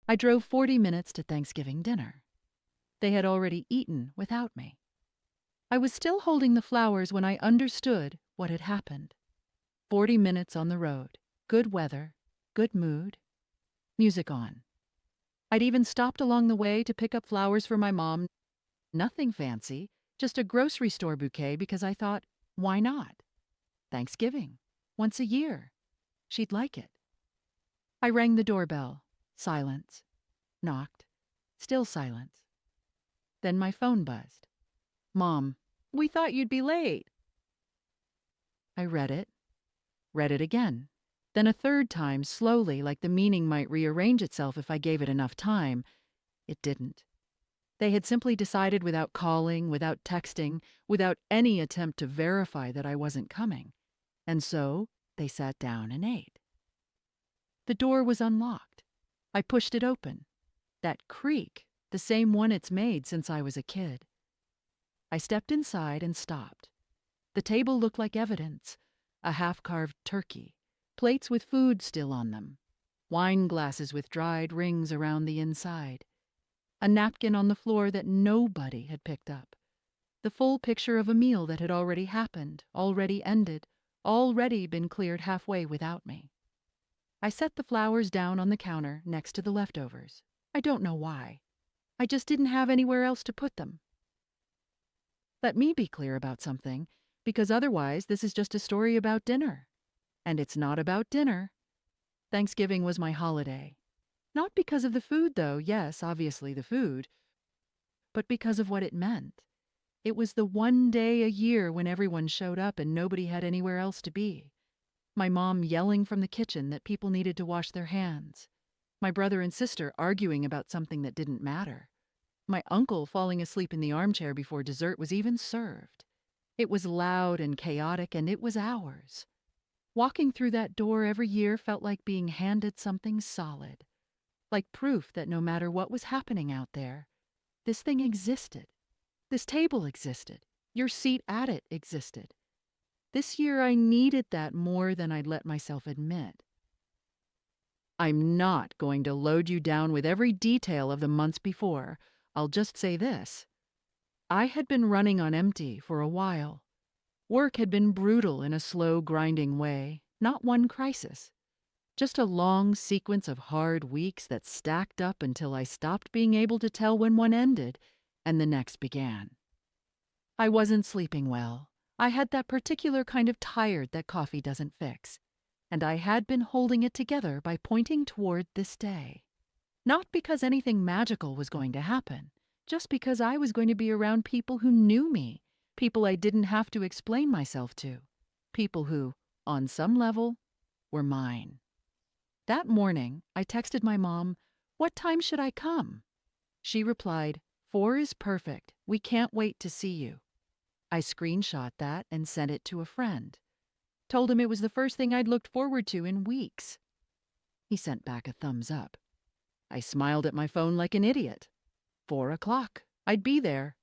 I drove 40 minutes to Thanksgiving dinner. They had already eaten without me. I was still holding the flowers when I understood what had happened. 40 minutes on the road, good weather, good mood, music on. I'd even stopped along the way to pick up flowers for my mom. Nothing fancy, just a grocery store bouquet because I thought, why not? Thanksgiving, once a year. She'd like it. I rang the doorbell. Silence. Knocked. Still silence. Then my phone buzzed. Mom, we thought you'd be late. I read it. Read it again. Then a third time, slowly, like the meaning might rearrange itself if I gave it enough time. It didn't. They had simply decided without calling, without texting, without any attempt to verify that I wasn't coming. And so they sat down and ate. The door was unlocked. I pushed it open. That creak, the same one it's made since I was a kid. I stepped inside and stopped. The table looked like evidence. A half-carved turkey, plates with food still on them, wine glasses with dried rings around the inside, a napkin on the floor that nobody had picked up, the full picture of a meal that had already happened, already ended, already been cleared halfway without me. I set the flowers down on the counter next to the leftovers. I don't know why. I just didn't have anywhere else to put them. Let me be clear about something, because otherwise this is just a story about dinner. And it's not about dinner. Thanksgiving was my holiday. Not because of the food, though, yes, obviously the food, but because of what it meant. It was the one day a year when everyone showed up and nobody had anywhere else to be. My mom yelling from the kitchen that people needed to wash their hands. My brother and sister arguing about something that didn't matter. My uncle falling asleep in the armchair before dessert was even served. It was loud and chaotic, and it was ours. Walking through that door every year felt like being handed something solid, like proof that no matter what was happening out there, this thing existed. This table existed. Your seat at it existed. This year I needed that more than I'd let myself admit. I'm not going to load you down with every detail of the months before. I'll just say this. I had been running on empty for a while. Work had been brutal in a slow, grinding way, not one crisis. Just a long sequence of hard weeks that stacked up until I stopped being able to tell when one ended and the next began. I wasn't sleeping well. I had that particular kind of tired that coffee doesn't fix. And I had been holding it together by pointing toward this day. Not because anything magical was going to happen, just because I was going to be around people who knew me, people I didn't have to explain myself to, people who, on some level, were mine. That morning, I texted my mom, "What time should I come?" She replied, "4 is perfect. We can't wait to see you." I screenshot that and sent it to a friend. Told him it was the first thing I'd looked forward to in weeks. He sent back a thumbs up. I smiled at my phone like an idiot. 4 o'clock. I'd be there.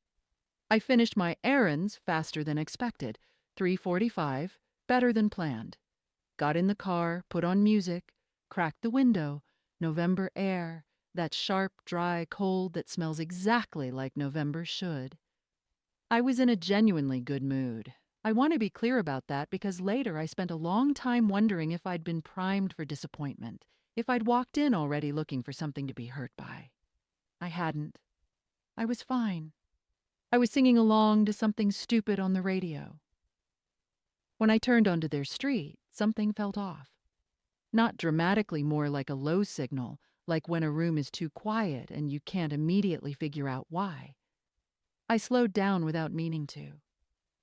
I finished my errands faster than expected. 3:45, better than planned. Got in the car, put on music, cracked the window, November air, that sharp, dry cold that smells exactly like November should. I was in a genuinely good mood. I want to be clear about that because later I spent a long time wondering if I'd been primed for disappointment, if I'd walked in already looking for something to be hurt by. I hadn't. I was fine. I was singing along to something stupid on the radio. When I turned onto their street, something felt off. Not dramatically more like a low signal, like when a room is too quiet and you can't immediately figure out why. I slowed down without meaning to.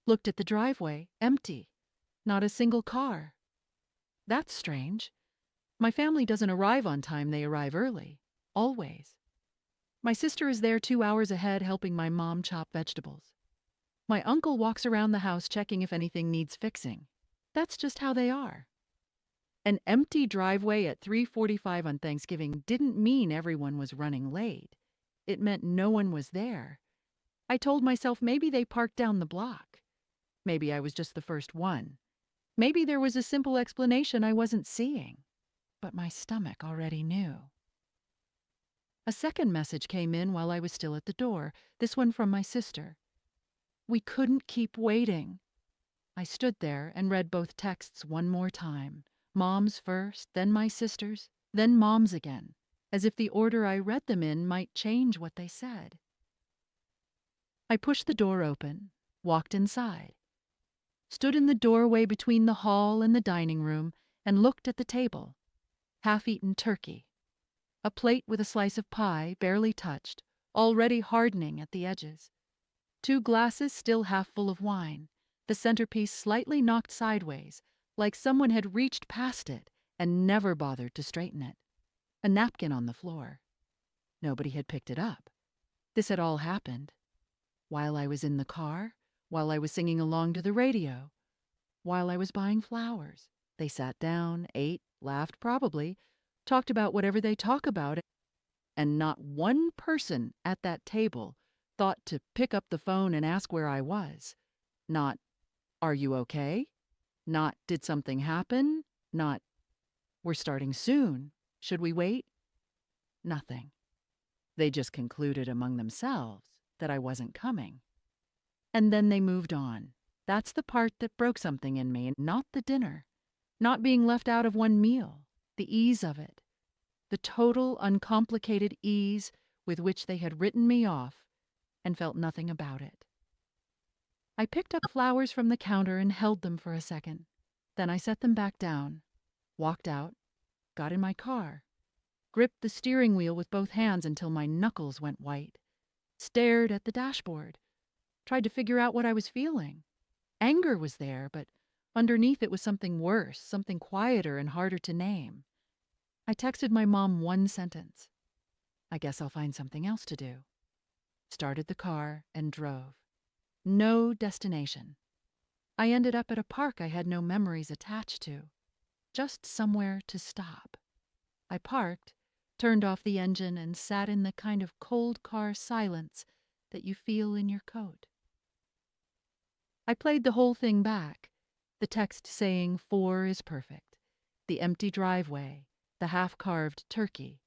Looked at the driveway, empty. Not a single car. That's strange. My family doesn't arrive on time, they arrive early. Always. My sister is there 2 hours ahead helping my mom chop vegetables. My uncle walks around the house checking if anything needs fixing. That's just how they are. An empty driveway at 3:45 on Thanksgiving didn't mean everyone was running late. It meant no one was there. I told myself maybe they parked down the block. Maybe I was just the first one. Maybe there was a simple explanation I wasn't seeing. But my stomach already knew. A second message came in while I was still at the door, this one from my sister. We couldn't keep waiting. I stood there and read both texts one more time. Mom's first, then my sister's, then Mom's again, as if the order I read them in might change what they said. I pushed the door open, walked inside, stood in the doorway between the hall and the dining room, and looked at the table. Half-eaten turkey. A plate with a slice of pie, barely touched, already hardening at the edges. 2 glasses still half full of wine, the centerpiece slightly knocked sideways, like someone had reached past it and never bothered to straighten it. A napkin on the floor. Nobody had picked it up. This had all happened while I was in the car, while I was singing along to the radio, while I was buying flowers. They sat down, ate, laughed probably, talked about whatever they talk about, and not one person at that table thought to pick up the phone and ask where I was. Not, "Are you okay?" Not, "Did something happen?" Not, "We're starting soon. Should we wait?" Nothing. They just concluded among themselves that I wasn't coming. And then they moved on. That's the part that broke something in me, not the dinner. Not being left out of one meal. The ease of it. The total, uncomplicated ease with which they had written me off and felt nothing about it. I picked up flowers from the counter and held them for a second. Then I set them back down, walked out, got in my car, gripped the steering wheel with both hands until my knuckles went white, stared at the dashboard, tried to figure out what I was feeling. Anger was there, but underneath it was something worse, something quieter and harder to name. I texted my mom one sentence. I guess I'll find something else to do. Started the car and drove. No destination. I ended up at a park I had no memories attached to. Just somewhere to stop. I parked, turned off the engine, and sat in the kind of cold car silence that you feel in your coat. I played the whole thing back, the text saying 4 is perfect, the empty driveway, the half-carved turkey,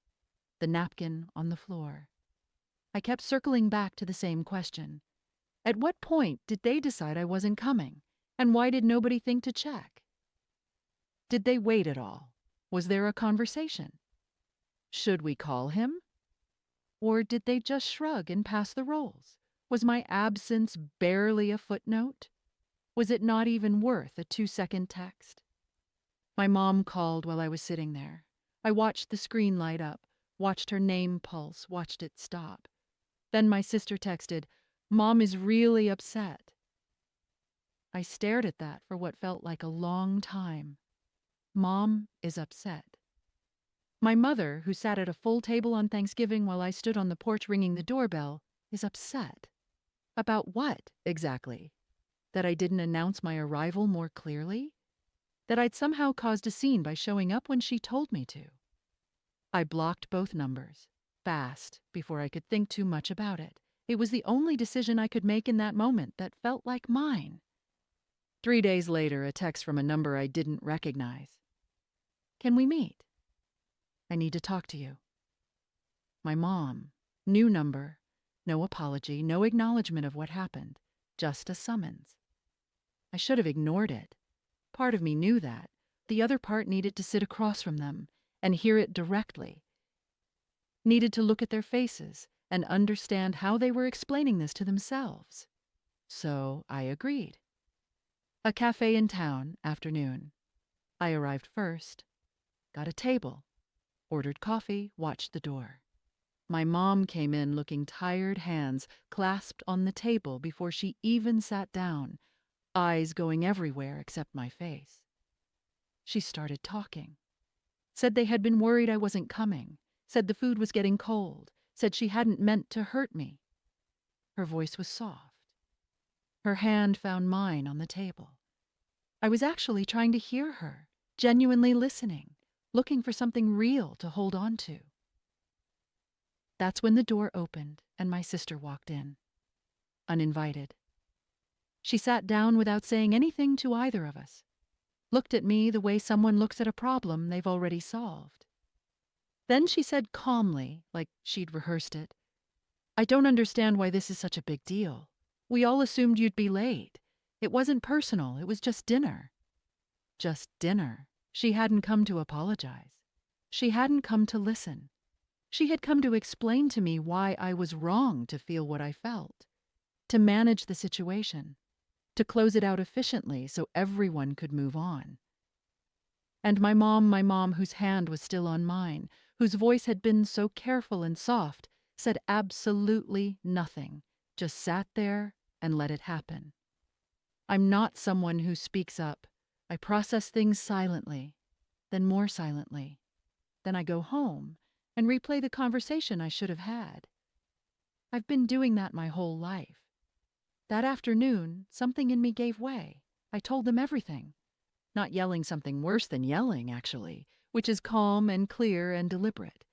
the napkin on the floor. I kept circling back to the same question. At what point did they decide I wasn't coming, and why did nobody think to check? Did they wait at all? Was there a conversation? Should we call him? Or did they just shrug and pass the rolls? Was my absence barely a footnote? Was it not even worth a 2-second text? My mom called while I was sitting there. I watched the screen light up, watched her name pulse, watched it stop. Then my sister texted, "Mom is really upset." I stared at that for what felt like a long time. Mom is upset. My mother, who sat at a full table on Thanksgiving while I stood on the porch ringing the doorbell, is upset. About what, exactly? That I didn't announce my arrival more clearly? That I'd somehow caused a scene by showing up when she told me to? I blocked both numbers, fast, before I could think too much about it. It was the only decision I could make in that moment that felt like mine. 3 days later, a text from a number I didn't recognize. "Can we meet? I need to talk to you." My mom. New number. No apology, no acknowledgement of what happened. Just a summons. I should have ignored it. Part of me knew that. The other part needed to sit across from them and hear it directly. Needed to look at their faces and understand how they were explaining this to themselves. So I agreed. A cafe in town, afternoon. I arrived first, got a table, ordered coffee, watched the door. My mom came in looking tired, hands clasped on the table before she even sat down, eyes going everywhere except my face. She started talking. Said they had been worried I wasn't coming, said the food was getting cold, said she hadn't meant to hurt me. Her voice was soft. Her hand found mine on the table. I was actually trying to hear her, genuinely listening, looking for something real to hold on to. That's when the door opened and my sister walked in, uninvited. She sat down without saying anything to either of us, looked at me the way someone looks at a problem they've already solved. Then she said calmly, like she'd rehearsed it, "I don't understand why this is such a big deal. We all assumed you'd be late. It wasn't personal, it was just dinner." Just dinner. She hadn't come to apologize. She hadn't come to listen. She had come to explain to me why I was wrong to feel what I felt, to manage the situation, to close it out efficiently so everyone could move on. And my mom, whose hand was still on mine, whose voice had been so careful and soft, said absolutely nothing, just sat there and let it happen. I'm not someone who speaks up. I process things silently, then more silently. Then I go home and replay the conversation I should have had. I've been doing that my whole life. That afternoon, something in me gave way. I told them everything. Not yelling something worse than yelling, actually, which is calm and clear and deliberate.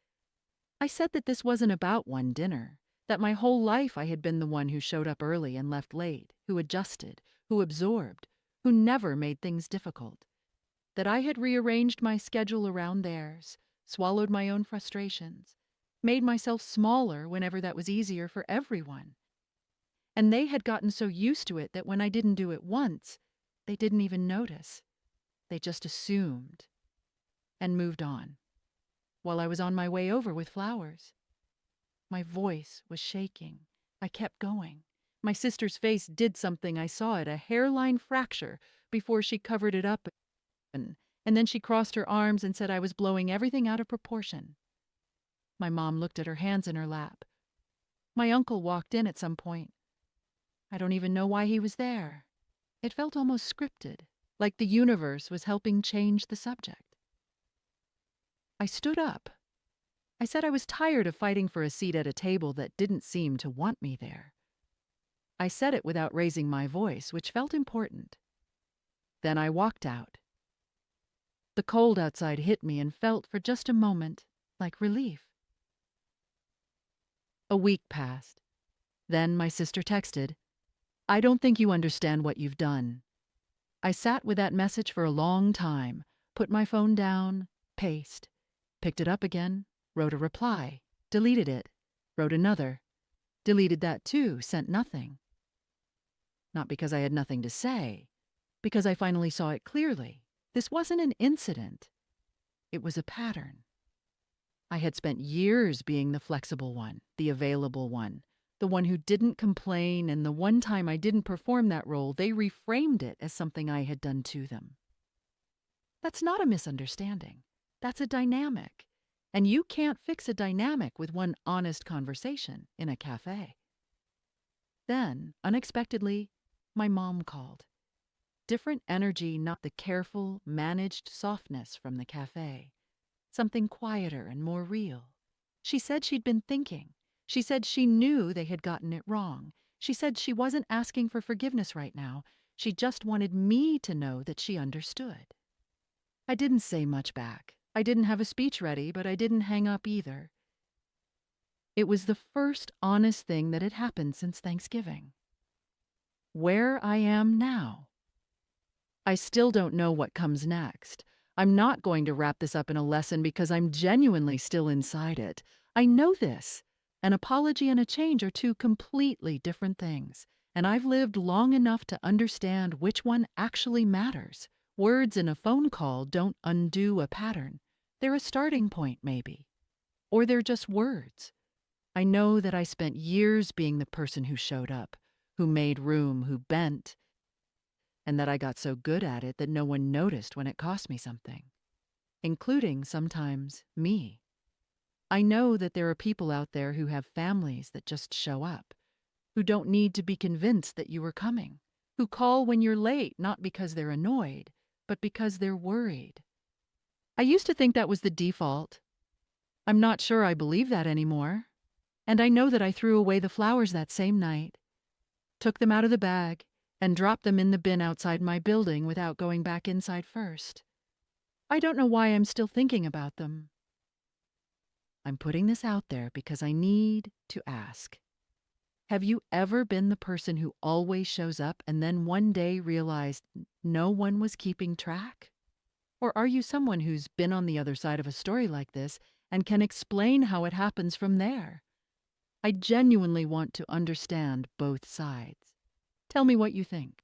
I said that this wasn't about one dinner, that my whole life I had been the one who showed up early and left late, who adjusted, who absorbed, who never made things difficult. That I had rearranged my schedule around theirs, swallowed my own frustrations, made myself smaller whenever that was easier for everyone. And they had gotten so used to it that when I didn't do it once, they didn't even notice. They just assumed and moved on. While I was on my way over with flowers, my voice was shaking. I kept going. My sister's face did something I saw it, a hairline fracture, before she covered it up, and then she crossed her arms and said I was blowing everything out of proportion. My mom looked at her hands in her lap. My uncle walked in at some point. I don't even know why he was there. It felt almost scripted, like the universe was helping change the subject. I stood up. I said I was tired of fighting for a seat at a table that didn't seem to want me there. I said it without raising my voice, which felt important. Then I walked out. The cold outside hit me and felt for just a moment like relief. A week passed. Then my sister texted, "I don't think you understand what you've done." I sat with that message for a long time, put my phone down, paced, picked it up again, wrote a reply, deleted it, wrote another, deleted that too, sent nothing. Not because I had nothing to say, because I finally saw it clearly. This wasn't an incident. It was a pattern. I had spent years being the flexible one, the available one, the one who didn't complain, and the one time I didn't perform that role, they reframed it as something I had done to them. That's not a misunderstanding. That's a dynamic. And you can't fix a dynamic with one honest conversation in a cafe. Then, unexpectedly, my mom called. Different energy, not the careful, managed softness from the cafe. Something quieter and more real. She said she'd been thinking. She said she knew they had gotten it wrong. She said she wasn't asking for forgiveness right now. She just wanted me to know that she understood. I didn't say much back. I didn't have a speech ready, but I didn't hang up either. It was the first honest thing that had happened since Thanksgiving. Where I am now. I still don't know what comes next. I'm not going to wrap this up in a lesson because I'm genuinely still inside it. I know this. An apology and a change are two completely different things, and I've lived long enough to understand which one actually matters. Words in a phone call don't undo a pattern. They're a starting point, maybe. Or they're just words. I know that I spent years being the person who showed up, who made room, who bent, and that I got so good at it that no one noticed when it cost me something, including sometimes me. I know that there are people out there who have families that just show up, who don't need to be convinced that you are coming, who call when you're late not because they're annoyed, but because they're worried. I used to think that was the default. I'm not sure I believe that anymore. And I know that I threw away the flowers that same night, took them out of the bag, and dropped them in the bin outside my building without going back inside first. I don't know why I'm still thinking about them. I'm putting this out there because I need to ask. Have you ever been the person who always shows up and then one day realized no one was keeping track? Or are you someone who's been on the other side of a story like this and can explain how it happens from there. I genuinely want to understand both sides. Tell me what you think.